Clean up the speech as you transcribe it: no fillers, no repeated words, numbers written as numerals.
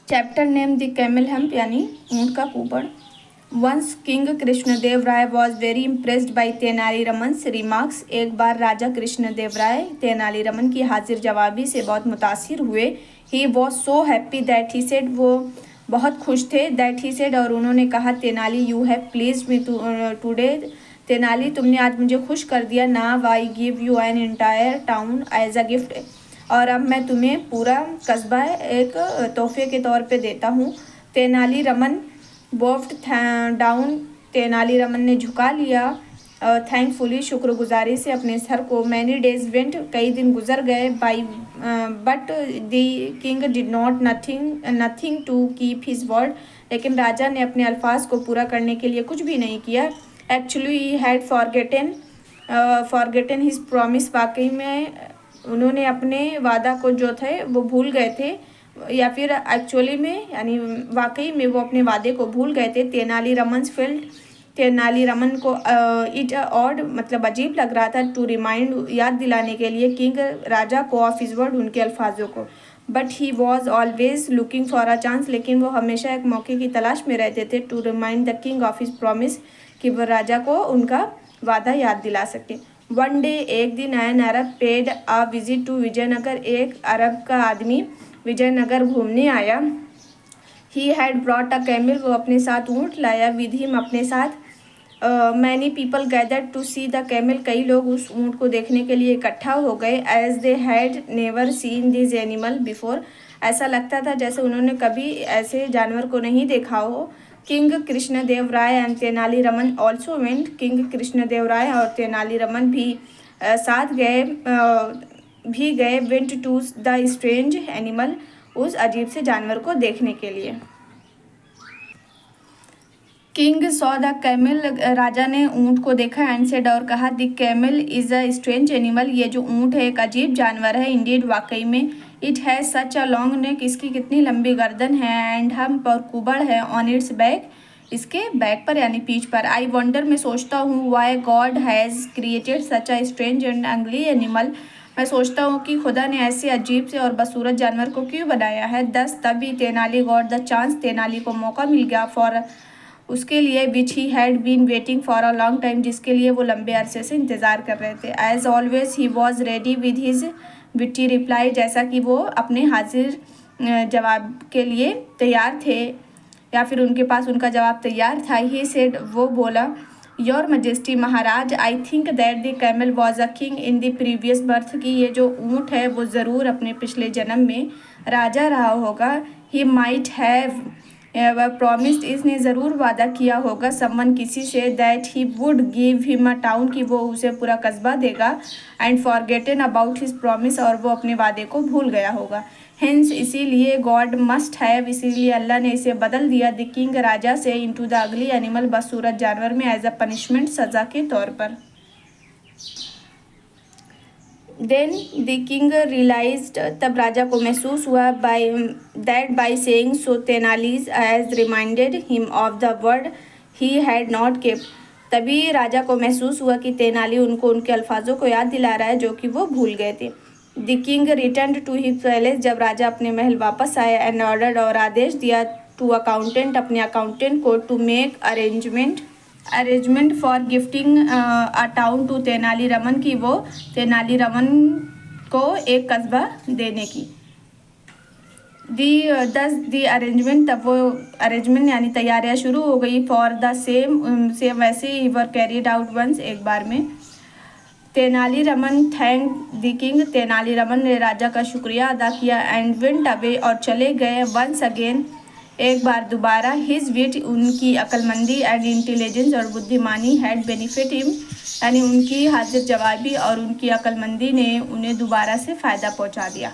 Chapter name the camel hump यानी ऊँट का कुबड़। Once king Krishnadeva Raya was very impressed by Tenali Raman's remarks. एक बार राजा कृष्णदेव राय तेनाली रमन की हाजिर जवाबी से बहुत मुतासिर हुए। He was so happy that he said, वो बहुत खुश थे। दैट ही सेड, और उन्होंने कहा, Tenali you have pleased me today. Tenali तुमने आज मुझे खुश कर दिया। Now I give you an entire town as a gift, और अब मैं तुम्हें पूरा कस्बा एक तोहफे के तौर पे देता हूँ। तेनाली रमन बोफ्ड डाउन, तेनाली रमन ने झुका लिया थैंकफुली, शुक्रगुजारी से अपने सर को। मैनी डेज वेंट, कई दिन गुजर गए। By but the king did not nothing to keep his word, लेकिन राजा ने अपने अल्फाज को पूरा करने के लिए कुछ भी नहीं किया। Actually he had forgotten his promise, वाकई में उन्होंने अपने वादा को जो थे वो भूल गए थे, या फिर एक्चुअली में यानी वाकई में वो अपने वादे को भूल गए थे। तेनाली रमन्स फेल्ट, तेनाली रमन को इट ऑड मतलब अजीब लग रहा था, टू रिमाइंड याद दिलाने के लिए किंग राजा को ऑफ हिज वर्ड उनके अल्फाजों को। But he was always looking for a chance, लेकिन वो हमेशा एक मौके की तलाश में रहते थे। To remind the king of his promise, कि वो राजा को उनका वादा याद दिला सके। वन डे, एक दिन, an Arab paid a visit to Vijayanagar, एक अरब का आदमी विजयनगर घूमने आया। He had brought a camel, वो अपने साथ ऊँट लाया। विद हिम, अपने साथ। Many people gathered to see the camel, कई लोग उस ऊँट को देखने के लिए इकट्ठा हो गए। As they had never seen this animal before, ऐसा लगता था जैसे उन्होंने कभी ऐसे जानवर को नहीं देखा हो। King Krishnadeva Raya and Tenali Raman also went, king Krishnadeva Raya और तेनाली रमन भी साथ गए। Went to the strange animal, उस अजीब से जानवर को देखने के लिए। किंग सॉ द कैमल, राजा ने ऊँट को देखा। एंड सेड, और कहा, the camel is a strange animal, ये जो ऊँट है एक अजीब जानवर है। इंडीड, वाकई में। It has such a long neck, इसकी कितनी लंबी गर्दन है। एंड हम्प, और कुबड़ है। ऑन इट्स बैक, इसके बैक पर यानी पीठ पर। आई वंडर, मैं सोचता हूँ, why God has created such a strange and ugly animal, मैं सोचता हूँ कि खुदा ने ऐसे अजीब से और बदसूरत जानवर को क्यों बनाया है। दस, तभी Tenali got the chance, Tenali को मौका मिल गया। फॉर, उसके लिए, which he had been waiting for a long time, जिसके लिए वो लंबे अरसे से इंतज़ार कर रहे थे। As always he was ready with his witty reply, जैसा कि वो अपने हाजिर जवाब के लिए तैयार थे, या फिर उनके पास उनका जवाब तैयार था। ही सेड, वो बोला, your majesty, Maharaj, I think that the camel was a king in the previous birth, की ये जो ऊँट है वो ज़रूर अपने पिछले जन्म में राजा रहा होगा। ही माइट हैव प्रॉमिस्ड, इसने ज़रूर वादा किया होगा। समवन, किसी से, that he would give him a town, कि वो उसे पूरा कस्बा देगा। And forgotten about his promise, और वो अपने वादे को भूल गया होगा। हेंस, इसीलिए, गॉड मस्ट हैव, इसीलिए अल्लाह ने इसे बदल दिया, द किंग, राजा से, इनटू द अगली एनिमल, बदसूरत जानवर में, एज अ पनिशमेंट, सज़ा के तौर पर। देन द किंग रियलाइज्ड, तब राजा को महसूस हुआ, by saying so Tenali's has reminded him of the word he had not kept, तभी राजा को महसूस हुआ कि तेनाली उनको उनके अल्फाजों को याद दिला रहा है जो कि वो भूल गए थे। The king return to his palace, जब राजा अपने महल वापस आया। एंड ऑर्डर्ड, और आदेश दिया, टू अकाउंटेंट, अपने अकाउंटेंट को, to make arrangement for gifting a town to Tenali Raman, की वो तेनाली रमन को एक कस्बा देने की। दी अरेंजमेंट, तब वो अरेंजमेंट यानी तैयारियां शुरू हो गई। फॉर द सेम वैसे ही वर कैरिड आउट वंस, एक बार में। Tenali Raman thank the king, Tenali Raman ने राजा का शुक्रिया अदा किया। एंड वेंट अवे, और चले गए। वंस अगेन, एक बार दोबारा। हिज विट, उनकी अक्लमंदी। एंड इंटेलिजेंस, और बुद्धिमानी। हैड बेनिफिट हिम, यानी उनकी हाजिर जवाबी और उनकी अक्लमंदी ने उन्हें दोबारा से फ़ायदा पहुंचा दिया।